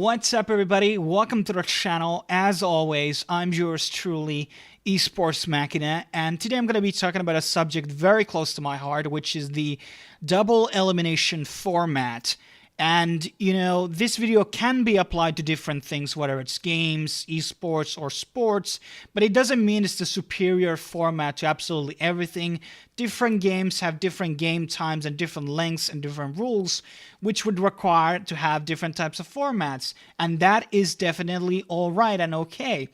What's up, everybody? Welcome to the channel. As always, I'm yours truly, eSports Machina, and today I'm going to be talking about a subject very close to my heart, which is the double elimination format. And, this video can be applied to different things, whether it's games, esports, or sports, but it doesn't mean it's the superior format to absolutely everything. Different games have different game times and different lengths and different rules, which would require to have different types of formats. And that is definitely all right and okay.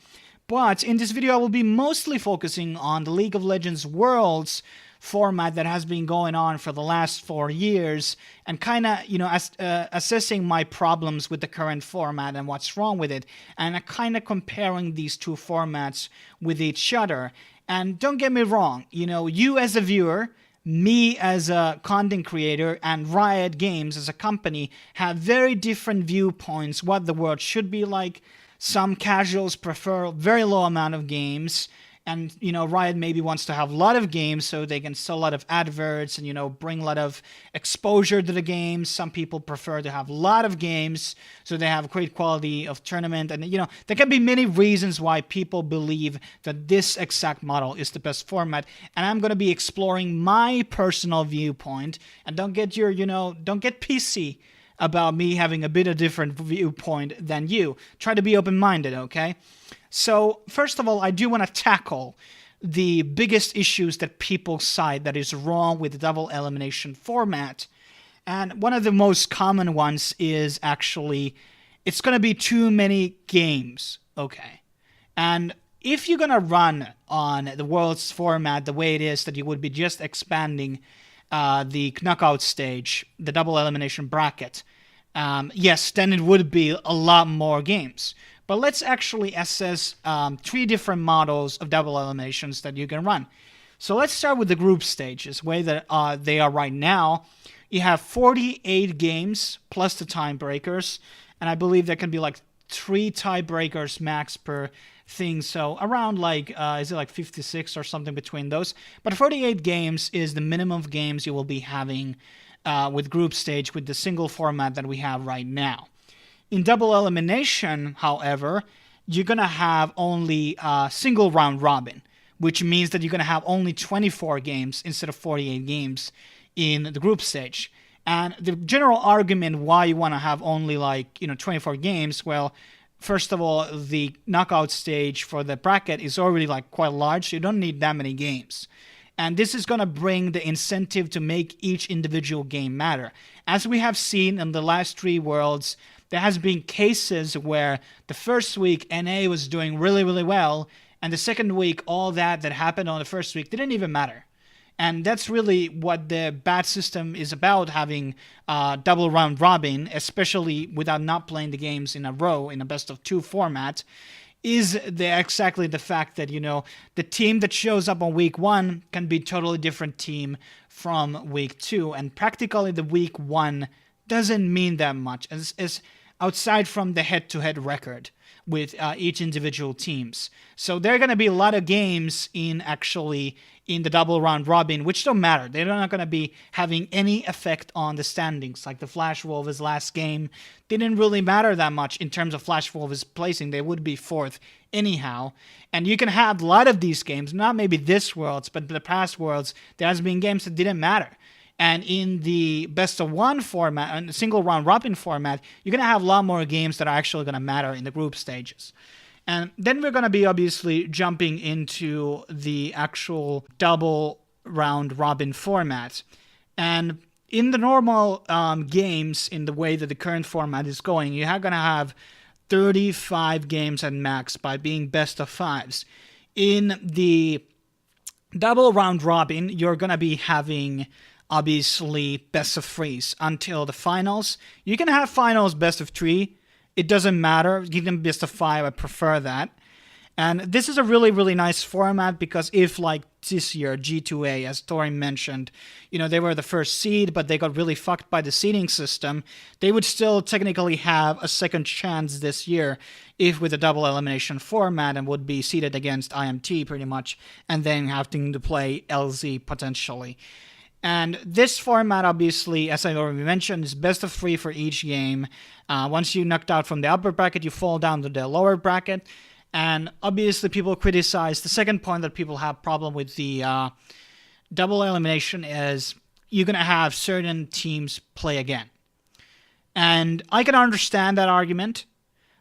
But in this video, I will be mostly focusing on the League of Legends Worlds format that has been going on for the last 4 years, and kind of, assessing my problems with the current format and what's wrong with it, and kind of comparing these two formats with each other. And don't get me wrong, you as a viewer, me as a content creator, and Riot Games as a company have very different viewpoints what the world should be like. Some casuals prefer a very low amount of games, and, Riot maybe wants to have a lot of games so they can sell a lot of adverts and, bring a lot of exposure to the games. Some people prefer to have a lot of games so they have great quality of tournament. And, there can be many reasons why people believe that this exact model is the best format. And I'm going to be exploring my personal viewpoint. And don't get don't get PC about me having a bit of different viewpoint than you. Try to be open-minded, okay? So, first of all, I do want to tackle the biggest issues that people cite that is wrong with the double elimination format. And one of the most common ones is actually, it's going to be too many games, okay? And if you're going to run on the Worlds format the way it is, that you would be just expanding the knockout stage, the double elimination bracket, yes, then it would be a lot more games. But let's actually assess 3 different models of double eliminations that you can run. So let's start with the group stages, way that they are right now. You have 48 games plus the tiebreakers, and I believe there can be like 3 tiebreakers max per thing. So around is it like 56 or something between those? But 48 games is the minimum of games you will be having with group stage with the single format that we have right now. In double elimination, however, you're going to have only a single round robin, which means that you're going to have only 24 games instead of 48 games in the group stage. And the general argument why you want to have only 24 games, well, first of all, the knockout stage for the bracket is already quite large, so you don't need that many games. And this is going to bring the incentive to make each individual game matter. As we have seen in the last 3 Worlds, there has been cases where the first week NA was doing really, really well, and the second week, all that happened on the first week didn't even matter. And that's really what the bad system is about, having double round robin, especially without not playing the games in a row in a best of 2 format, is exactly the fact that, the team that shows up on week 1 can be a totally different team from week 2. And practically the week 1 doesn't mean that much, as outside from the head-to-head record with each individual teams. So there are going to be a lot of games in the double round robin, which don't matter. They're not going to be having any effect on the standings. Like the Flash Wolves' last game didn't really matter that much in terms of Flash Wolves' placing. They would be 4th anyhow. And you can have a lot of these games, not maybe this Worlds, but the past Worlds, there has been games that didn't matter. And in the best of 1 format, and the single round robin format, you're going to have a lot more games that are actually going to matter in the group stages. And then we're going to be obviously jumping into the actual double round robin format. And in the normal games, in the way that the current format is going, you're going to have 35 games at max by being best of 5s. In the double round robin, you're going to be having obviously best of 3s until the finals. You can have finals best of 3. It doesn't matter. Give them best of 5. I prefer that. And this is a really, really nice format because if, this year, G2A, as Tori mentioned, they were the first seed, but they got really fucked by the seeding system, they would still technically have a second chance this year if with a double elimination format, and would be seeded against IMT pretty much, and then having to play LZ potentially. And this format, obviously, as I already mentioned, is best of 3 for each game. Once you knocked out from the upper bracket, you fall down to the lower bracket. And obviously, people criticize the second point that people have problem with the double elimination is you're going to have certain teams play again. And I can understand that argument.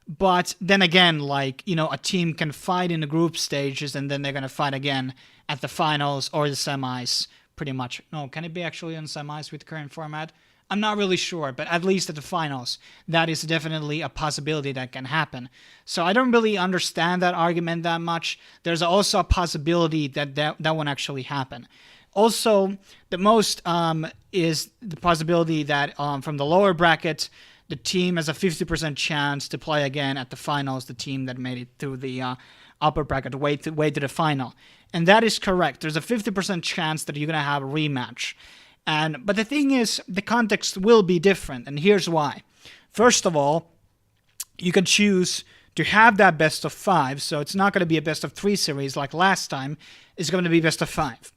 But then again, like, a team can fight in the group stages and then they're going to fight again at the finals or the semis, pretty much. No, can it be actually in semis with current format? I'm not really sure, but at least at the finals, that is definitely a possibility that can happen. So I don't really understand that argument that much. There's also a possibility that won't actually happen. Also, the most is the possibility that from the lower bracket, the team has a 50% chance to play again at the finals, the team that made it through the upper bracket, way to the final. And that is correct. There's a 50% chance that you're going to have a rematch. But the thing is, the context will be different, and here's why. First of all, you can choose to have that best of 5, so it's not going to be a best of 3 series like last time. It's going to be best of 5.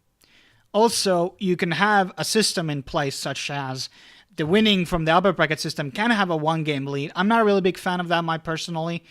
Also, you can have a system in place such as the winning from the upper bracket system can have a 1-game lead. I'm not a really big fan of that, personally.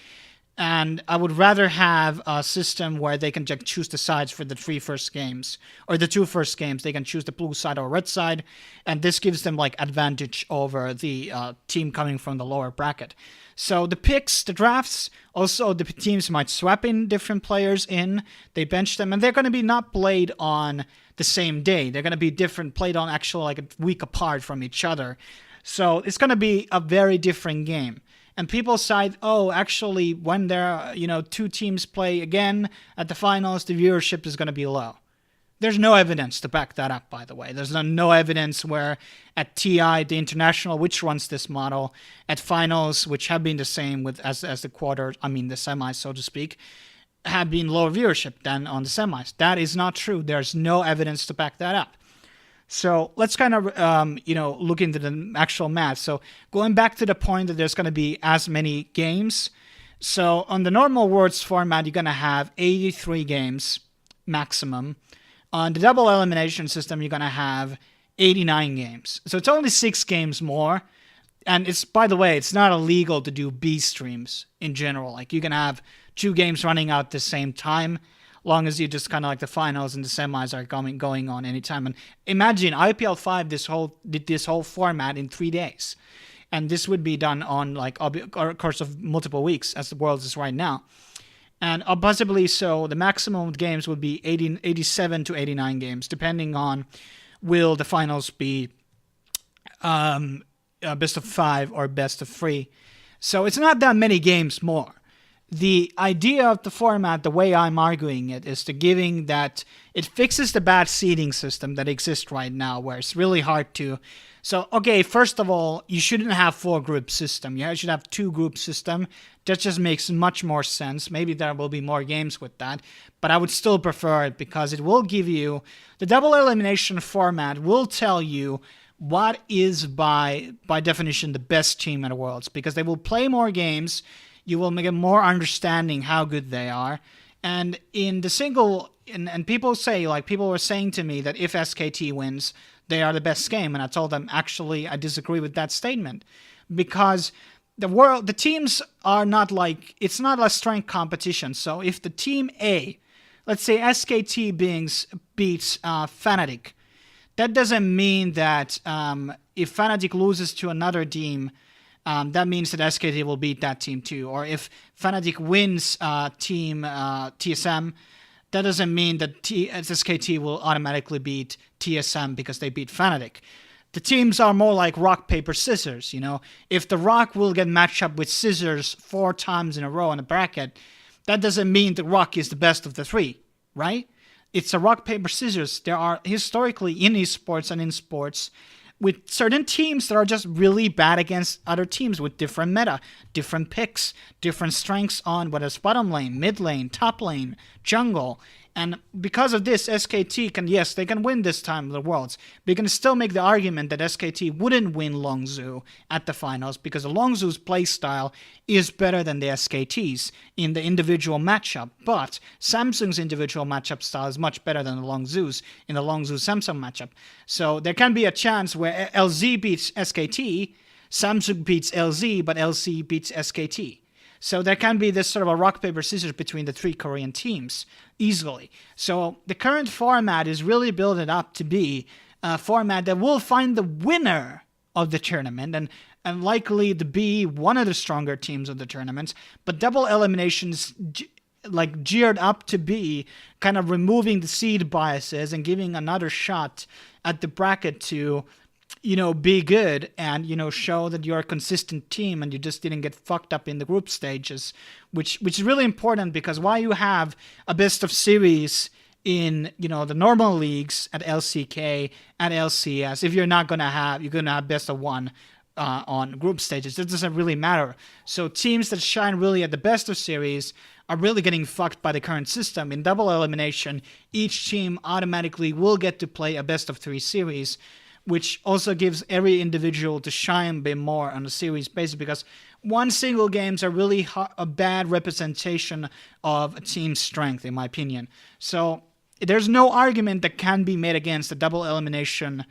And I would rather have a system where they can just choose the sides for the 3 first games. Or the 2 first games. They can choose the blue side or red side. And this gives them advantage over the team coming from the lower bracket. So the picks, the drafts, also the teams might swap in different players in. They bench them. And they're going to be not played on the same day. They're going to be played on actually a week apart from each other. So it's going to be a very different game. And people cite, actually, when there are, 2 teams play again at the finals, the viewership is going to be low. There's no evidence to back that up, by the way. There's no evidence where at TI, the international, which runs this model, at finals, which have been the same as the the semis, so to speak, have been lower viewership than on the semis. That is not true. There's no evidence to back that up. So let's kind of, look into the actual math. So going back to the point that there's going to be as many games. So on the normal Worlds format, you're going to have 83 games maximum. On the double elimination system, you're going to have 89 games. So it's only 6 games more. And it's, by the way, it's not illegal to do B streams in general. You can have 2 games running out at the same time, long as you just kind of the finals and the semis are going on anytime. And imagine IPL 5 did this whole format in 3 days. And this would be done on a course of multiple weeks, as the Worlds is right now. And possibly so, the maximum games would be 87 to 89 games, depending on will the finals be best of 5 or best of 3. So it's not that many games more. The idea of the format, the way I'm arguing it, is to giving that it fixes the bad seeding system that exists right now, where it's really hard to. So, okay, first of all, you shouldn't have 4-group system. You should have 2-group system. That just makes much more sense. Maybe there will be more games with that, but I would still prefer it because it will give you the double elimination format. Will tell you what is by definition the best team in the Worlds, because they will play more games. You will get more understanding how good they are. And in the single, and people say, people were saying to me that if SKT wins, they are the best game. And I told them, actually, I disagree with that statement. Because the teams are not it's not a strength competition. So if the team A, let's say SKT beats Fnatic, that doesn't mean that if Fnatic loses to another team, that means that SKT will beat that team too. Or if Fnatic wins team TSM, that doesn't mean that SKT will automatically beat TSM because they beat Fnatic. The teams are more like rock, paper, scissors. If the rock will get matched up with scissors 4 times in a row in a bracket, that doesn't mean the rock is the best of the 3, right? It's a rock, paper, scissors. There are historically in esports and in sports with certain teams that are just really bad against other teams with different meta, different picks, different strengths on whether it's bottom lane, mid lane, top lane, jungle. And because of this, SKT can, yes, they can win this time of the Worlds. But you can still make the argument that SKT wouldn't win Longzhou at the finals because the Longzhou's playstyle is better than the SKT's in the individual matchup. But Samsung's individual matchup style is much better than the Longzhou's in the Longzhou-Samsung matchup. So there can be a chance where LZ beats SKT, Samsung beats LZ, but LZ beats SKT. So there can be this sort of a rock, paper, scissors between the three Korean teams easily. So the current format is really building up to be a format that will find the winner of the tournament and likely to be one of the stronger teams of the tournaments. But double eliminations like geared up to be kind of removing the seed biases and giving another shot at the bracket to be good and, show that you're a consistent team and you just didn't get fucked up in the group stages, which is really important because while you have a best of series in, the normal leagues at LCK, at LCS, if you're going to have best of one on group stages, it doesn't really matter. So teams that shine really at the best of series are really getting fucked by the current system. In double elimination, each team automatically will get to play a best of three series, which also gives every individual to shine a bit more on a series basis because one single games are really a bad representation of a team's strength, in my opinion. So there's no argument that can be made against the double elimination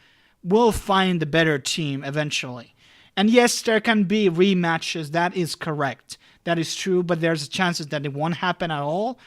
will find the better team eventually. And yes, there can be rematches. That is correct. That is true, but there's chances that it won't happen at all.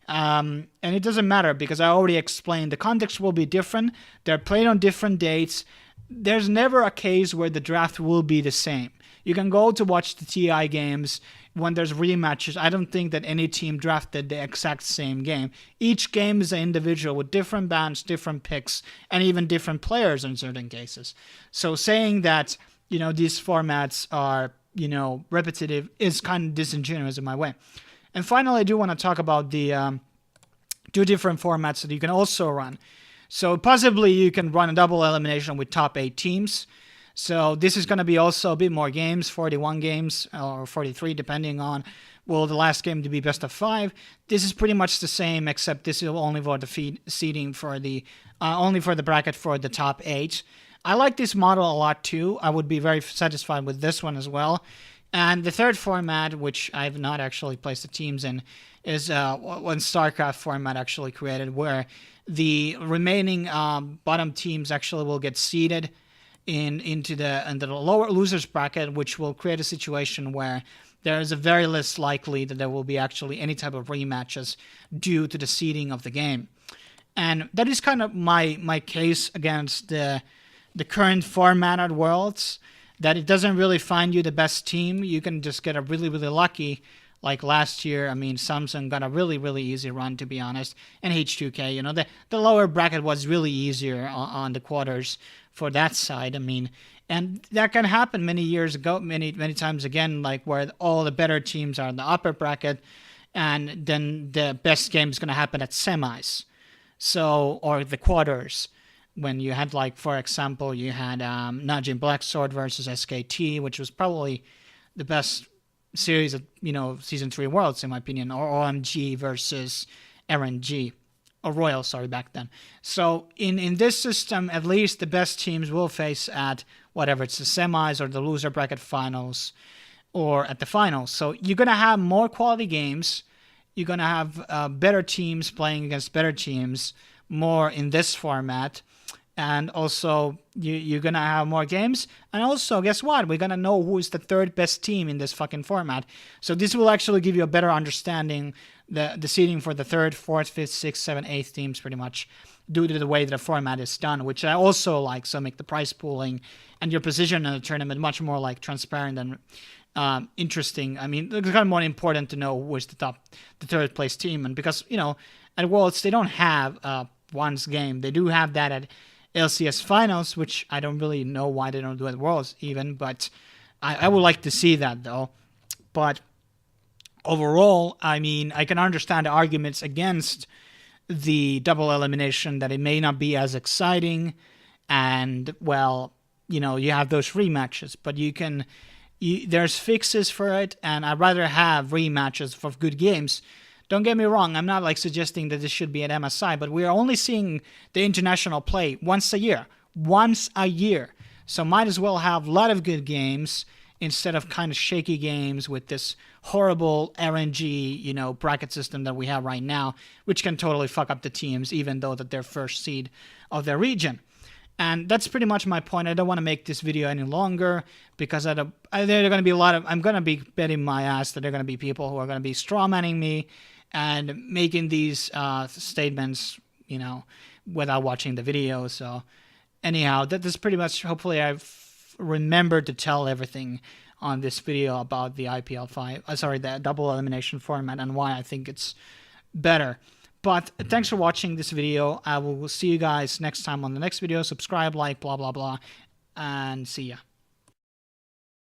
And it doesn't matter because I already explained the context will be different. They're played on different dates. There's never a case where the draft will be the same. You can go to watch the TI games when there's rematches. I don't think that any team drafted the exact same game. Each game is an individual with different bans, different picks, and even different players in certain cases. So saying that, these formats are, repetitive is kind of disingenuous in my way. And finally, I do want to talk about the two different formats that you can also run. So possibly you can run a double elimination with top 8 teams. So this is going to be also a bit more games, 41 games or 43 depending on, the last game to be best of 5. This is pretty much the same except this is only for the seeding for only for the bracket for the top 8. I like this model a lot too. I would be very satisfied with this one as well. And the third format, which I have not actually placed the teams in, is one StarCraft format actually created where the remaining bottom teams actually will get seeded into the lower losers bracket, which will create a situation where there is a very less likely that there will be actually any type of rematches due to the seeding of the game. And that is kind of my case against the current format at Worlds, that it doesn't really find you the best team. You can just get a really, really lucky. Like last year, Samsung got a really, really easy run, to be honest. And H2K, the lower bracket was really easier on the quarters for that side. And that can happen many years ago, many times again, like where all the better teams are in the upper bracket, and then the best game is going to happen at semis, or the quarters. When you had, for example, you had Najin Blacksword versus SKT, which was probably the best series of, Season 3 Worlds, in my opinion, or OMG versus RNG, or Royal, back then. So in this system, at least the best teams will face at whatever, it's the semis or the loser bracket finals or at the finals. So you're going to have more quality games. You're going to have better teams playing against better teams more in this format. And also, you're going to have more games. And also, guess what? We're going to know who is the third best team in this fucking format. So this will actually give you a better understanding, the seeding for the third, fourth, fifth, sixth, seventh, eighth teams pretty much, due to the way that the format is done, which I also like. So make the prize pooling and your position in the tournament much more transparent and interesting. It's kind of more important to know who is the third place team. And because, at Worlds, they don't have one's game. They do have that at LCS finals, which I don't really know why they don't do at Worlds even, but I would like to see that though. But overall, I can understand the arguments against the double elimination, that it may not be as exciting, and you have those rematches, but there's fixes for it, and I'd rather have rematches for good games Don't get me wrong, I'm not like suggesting that this should be an MSI, but we are only seeing the international play once a year. Once a year. So might as well have a lot of good games instead of kind of shaky games with this horrible RNG, bracket system that we have right now, which can totally fuck up the teams, even though that they're first seed of their region. And that's pretty much my point. I don't want to make this video any longer because there are going to be I'm going to be betting my ass that there are going to be people who are going to be strawmanning me and making these statements, without watching the video. So anyhow, that is pretty much, hopefully I've remembered to tell everything on this video about the the double elimination format and why I think it's better. But thanks for watching this video. I will see you guys next time on the next video. Subscribe, like, blah, blah, blah, and see ya.